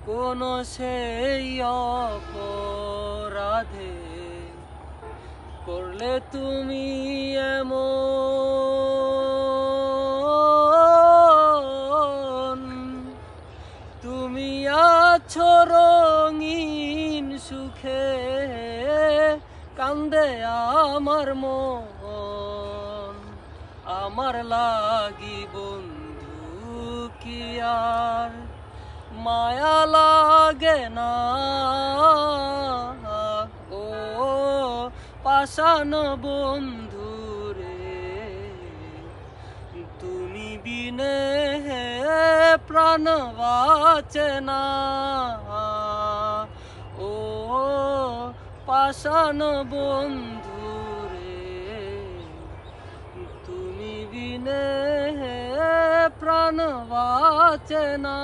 কোন সেই অপরাধে করলে তুমি এমন? তুমি আছো রঙিন সুখে, কান্দে আমার মন। আমার লাগি বন্ধু কি আর মায়া লাগে না? ও পাষাণ বন্ধু রে, তুমি বিনে প্রাণ বাঁচে না। ও পাষাণ বন্ধু রে, তুমি বিনে প্রাণ বাঁচে না।